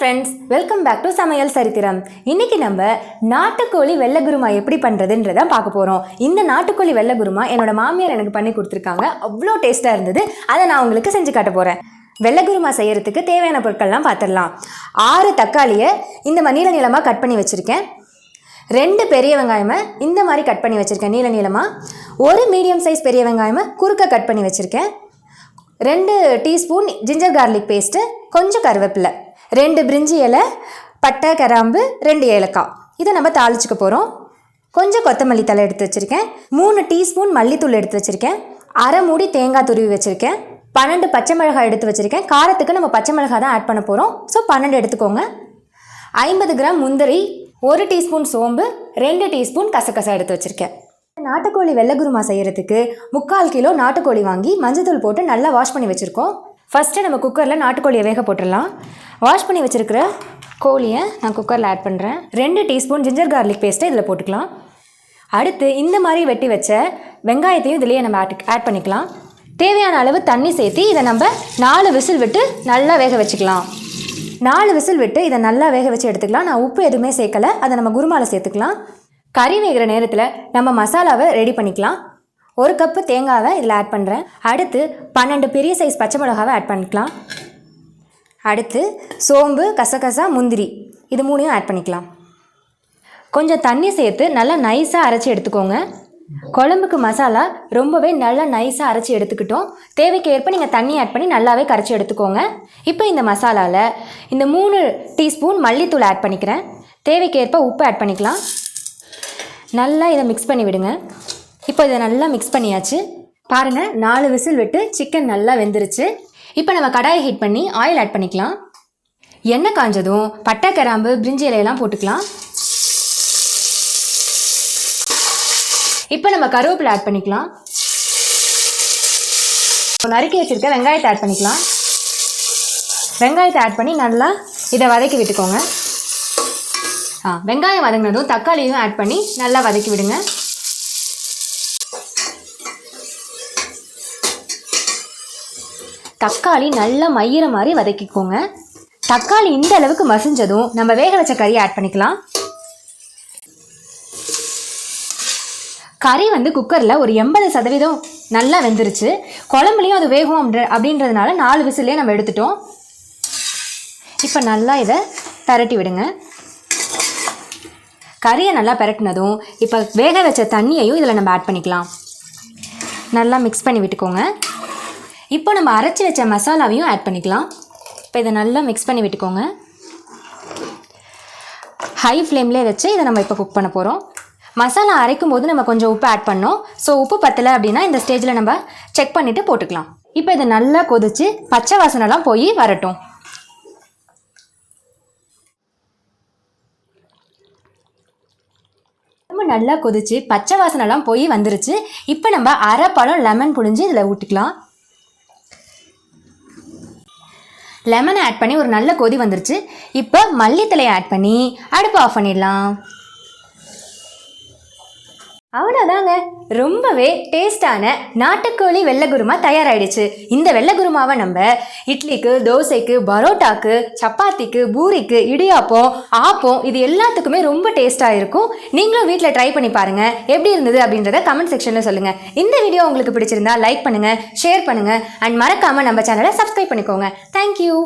friends, welcome back to Samayal Sarithiram. இன்னைக்கு நம்ம நாட்டு கோழி வெள்ளை குருமா எப்படி பண்றதுன்றத பார்க்க போறோம். இந்த நாட்டு கோழி வெள்ளை குருமா என்னோட மாமியார் எனக்கு பண்ணி கொடுத்திருக்காங்க. அவ்ளோ டேஸ்டா இருந்தது. அதை நான் உங்களுக்கு செஞ்சு காட்ட போறேன். வெள்ளை குருமா செய்யறதுக்கு தேவையான பொருட்கள்லாம் பார்த்திடலாம். 6 தக்காளியை இந்த நீள நீளமா கட் பண்ணி வச்சிருக்கேன். 2 பெரிய வெங்காயமை இந்த மாதிரி கட் பண்ணி வச்சிருக்கேன் நீள நீளமா. 1 மீடியம் சைஸ் பெரிய வெங்காயமை குறுக்க கட் பண்ணி வச்சிருக்கேன். 2 டீஸ்பூன் ஜிஞ்சர் கார்லிக் பேஸ்ட்டு, கொஞ்சம் கருவேப்பிலை, 2 பிரிஞ்சி இலை, பட்டை, கிராம்பு, 2 ஏலக்காய். இதை நம்ம தாளிச்சுக்க போகிறோம். கொஞ்சம் கொத்தமல்லி தலை எடுத்து வச்சுருக்கேன். 3 டீஸ்பூன் மல்லித்தூள் எடுத்து வச்சுருக்கேன். அரை மூடி தேங்காய் துருவி வச்சுருக்கேன். 12 பச்சை மிளகாய் எடுத்து வச்சுருக்கேன். காரத்துக்கு நம்ம பச்சை மிளகாய் தான் ஆட் பண்ண போகிறோம். ஸோ 12 எடுத்துக்கோங்க. 50 கிராம் முந்திரி, 1 டீஸ்பூன் சோம்பு, 2 டீஸ்பூன் கசகசா எடுத்து வச்சுருக்கேன். நாட்டுக்கோழி வெள்ளை குருமா செய்கிறதுக்கு 3/4 கிலோ நாட்டுக்கோழி வாங்கி மஞ்சத்தூள் போட்டு நல்லா வாஷ் பண்ணி வச்சுருக்கோம். ஃபஸ்ட்டு நம்ம குக்கரில் நாட்டுக்கோழியை வேக போட்டுடலாம். வாஷ் பண்ணி வச்சுருக்கிற கோழியை நான் குக்கரில் ஆட் பண்ணுறேன். 2 டீஸ்பூன் ஜிஞ்சர் கார்லிக் பேஸ்ட்டை இதில் போட்டுக்கலாம். அடுத்து இந்த மாதிரி வெட்டி வச்ச வெங்காயத்தையும் இதிலேயே நம்ம ஆட் பண்ணிக்கலாம். தேவையான அளவு தண்ணி சேர்த்து இதை நம்ம 4 விசில் விட்டு நல்லா வேக வச்சுக்கலாம். 4 விசில் விட்டு இதை நல்லா வேக வச்சு எடுத்துக்கலாம். நான் உப்பு எதுவுமே சேர்க்கலை, அதை நம்ம குருமாவில் சேர்த்துக்கலாம். கறி வேகிற நேரத்தில் நம்ம மசாலாவை ரெடி பண்ணிக்கலாம். 1 கப்பு தேங்காவை இதில் ஆட் பண்ணுறேன். அடுத்து 12 பெரிய சைஸ் பச்சை மிளகாவை ஆட் பண்ணிக்கலாம். அடுத்து சோம்பு, கசகசா, முந்திரி இது 3யும் ஆட் பண்ணிக்கலாம். கொஞ்சம் தண்ணி சேர்த்து நல்லா நைஸாக அரைச்சி எடுத்துக்கோங்க. குழம்புக்கு மசாலா ரொம்பவே நல்லா நைஸாக அரைச்சி எடுத்துக்கிட்டோம். தேவைக்கு ஏற்ப நீங்கள் தண்ணி ஆட் பண்ணி நல்லாவே கரைச்சி எடுத்துக்கோங்க. இப்போ இந்த மசாலாவில் இந்த 3 டீஸ்பூன் மல்லித்தூள் ஆட் பண்ணிக்கிறேன். தேவைக்கு ஏற்ப உப்பு ஆட் பண்ணிக்கலாம். நல்லா இதை மிக்ஸ் பண்ணி விடுங்க. இப்போ இதை நல்லா மிக்ஸ் பண்ணியாச்சு. பாருங்கள், 4 விசில் விட்டு சிக்கன் நல்லா வெந்துருச்சு. இப்போ நம்ம கடாயை ஹீட் பண்ணி ஆயில் ஆட் பண்ணிக்கலாம். எண்ணெய் காஞ்சதும் பட்டை, கிராம்பு, பிரிஞ்சி இலையெல்லாம் போட்டுக்கலாம். இப்போ நம்ம கருவேப்பிலை ஆட் பண்ணிக்கலாம். நறுக்கி வச்சுருக்க வெங்காயத்தை ஆட் பண்ணிக்கலாம். வெங்காயத்தை ஆட் பண்ணி நல்லா இதை வதக்கி விட்டுக்கோங்க. வெங்காயம் வதங்கினதும் தக்காளியும் ஆட் பண்ணி நல்லா வதக்கி விடுங்க. தக்காளி நல்லா மையிற மாதிரி வதக்கிக்கோங்க. தக்காளி இந்த அளவுக்கு மசிஞ்சதும் நம்ம வேக வச்ச கறியை ஆட் பண்ணிக்கலாம். கறி குக்கரில் ஒரு 80% நல்லா வெந்துருச்சு. குழம்புலையும் அது வேகும் அப்படின்றதுனால 4 விசிலே நம்ம எடுத்துட்டோம். இப்போ நல்லா இதை பரட்டி விடுங்க. கறியை நல்லா பரட்டினதும் இப்போ வேக வச்ச தண்ணியையும் இதில் நம்ம ஆட் பண்ணிக்கலாம். நல்லா மிக்ஸ் பண்ணி விட்டுக்கோங்க. இப்போ நம்ம அரைச்சி வச்ச மசாலாவையும் ஆட் பண்ணிக்கலாம். இப்போ இதை நல்லா மிக்ஸ் பண்ணி விட்டுக்கோங்க. ஹை ஃப்ளேம்லேயே வச்சு இதை நம்ம இப்போ குக் பண்ண போகிறோம். மசாலா அரைக்கும் போது நம்ம கொஞ்சம் உப்பு ஆட் பண்ணோம். ஸோ உப்பு பத்தலை அப்படின்னா இந்த ஸ்டேஜில் நம்ம செக் பண்ணிவிட்டு போட்டுக்கலாம். இப்போ இதை நல்லா கொதித்து பச்சை வாசனைலாம் போய் வரட்டும். நல்லா கொதிச்சு பச்சை வாசனைலாம் போய் வந்துருச்சு. இப்போ நம்ம அரை பழம் லெமன் புழிஞ்சு இதில் ஊற்றிக்கலாம். லெமனை ஆட் பண்ணி ஒரு நல்ல கொதி வந்துருச்சு. இப்போ மல்லித்தலையை ஆட் பண்ணி அடுப்பு ஆஃப் பண்ணிடலாம். அவ்வளோதாங்க, ரொம்பவே டேஸ்டான நாட்டுக்கோழி வெள்ளை குருமா தயாராகிடுச்சு. இந்த வெள்ளை குருமாவை நம்ம இட்லிக்கு, தோசைக்கு, பரோட்டாக்கு, சப்பாத்திக்கு, பூரிக்கு, இடியாப்பம், ஆப்பம் இது எல்லாத்துக்குமே ரொம்ப டேஸ்ட்டாக இருக்கும். நீங்களும் வீட்டில் ட்ரை பண்ணி பாருங்கள். எப்படி இருந்தது அப்படின்றத கமெண்ட் செக்ஷனில் சொல்லுங்கள். இந்த வீடியோ உங்களுக்கு பிடிச்சிருந்தா லைக் பண்ணுங்கள், ஷேர் பண்ணுங்கள் அண்ட் மறக்காமல் நம்ம சேனலை சப்ஸ்கிரைப் பண்ணிக்கோங்க. தேங்க்யூ.